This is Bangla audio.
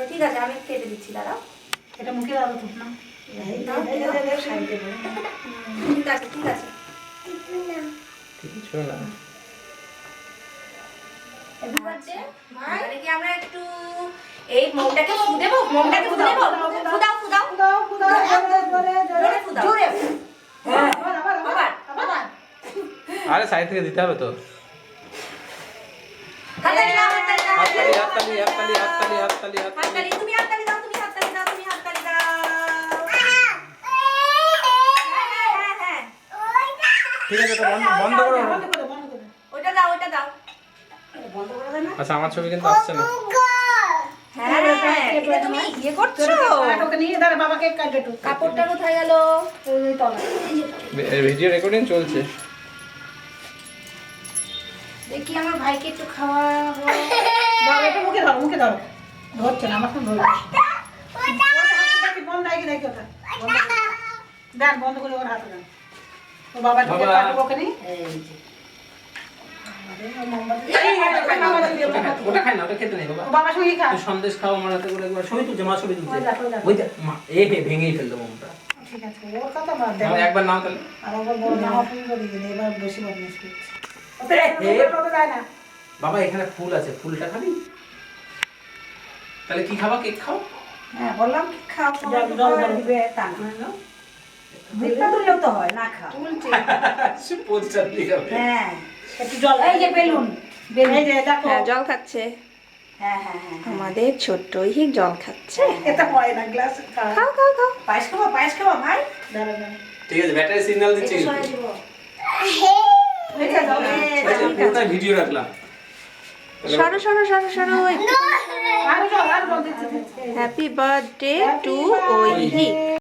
ঠিক আছে আমি কেটে দিচ্ছি দাঁড়াও এটা মুখে দাও তো না ঠিক আছে ঠিক আছে কিছু না মানে কি আমরা একটু এই মোমটাকে ফু দেবো মোমটাকে ফু দেবো ফুদাও ফুদাও দাও দাও জোরে ফুদাও জোরে হ্যাঁ আবার আরে সাইড থেকে দিতে হবে তো হাততালি দাও হাততালি দাও হাততালি হাততালি হাততালি হাততালি হাততালি তুমি হাততালি দাও তুমি হাততালি দাও তুমি হাততালি দাও হ্যাঁ ঠিক আছে তো বন্ধ করো বন্ধ করে ওটা দাও ওটা দাও বন্ধ করে দাও না আচ্ছা আমার ছবি কিন্তু আসছে না হ্যাঁ এটা তুমি ইয়ে করছো ওকে নিয়ে দাঁড়া বাবাকে কাটে একটু কাপড়টা কোথায় গেল ওই তলা ভিডিও রেকর্ডিং চলছে দেখি আমার ভাইকে একটু খাওয়াবো বাবা এটা মুখে ধরো ধরছে না আমার ফোন ধরছে বন্ধ আগে দেখি ওটা দেন বন্ধ করে ওর হাতে দেন ও বাবা থেকে কাটবো ওকে নি ওটা খাই না ওটা খেতে নেই বাবা বাবা সঙ্গে খা তুই সন্দেশ খাও আমার হাতে করে একবার ছবি তুলছে মা ছবি তুলছে ওই দেখো, ওই দেখো। ওই দেখ মা ভেঙেই ফেললো মোমটা ঠিক আছে ওর কথা বাদ দেন আমার একবার নাও তাহলে আর একবার বড় না ফোন করে দিন এবার বেশি বদমাশ করছে এ, ওটা যায় না বাবা এখানে ফুল আছে ফুলটা খাবি তাহলে কি খাবা কেক খাও হ্যাঁ বললাম কি খাও জল দিবে তা না মুখটা তুললেও তো হয় না খা সে পোস্টার দিয়ে খাবে হ্যাঁ একটু জল এই যে বেলুন এই যে দেখো হ্যাঁ জল খাচ্ছে হ্যাঁ হ্যাঁ হ্যাঁ আমাদের ছোট্ট হিক জল খাচ্ছে এটা হয় না গ্লাস খাও খাও খাও খাও পায়েস খাবো ভাই দাঁড়া দাঁড়া ঠিক আছে ব্যাটারি সিগন্যাল দিচ্ছি একটু সরাই দিব এটা দাও পুরোটা ভিডিও রাখলাম সরো সরো সরো সরো আর জল দিচ্ছি হ্যাপি বার্থডে টু ওই হিক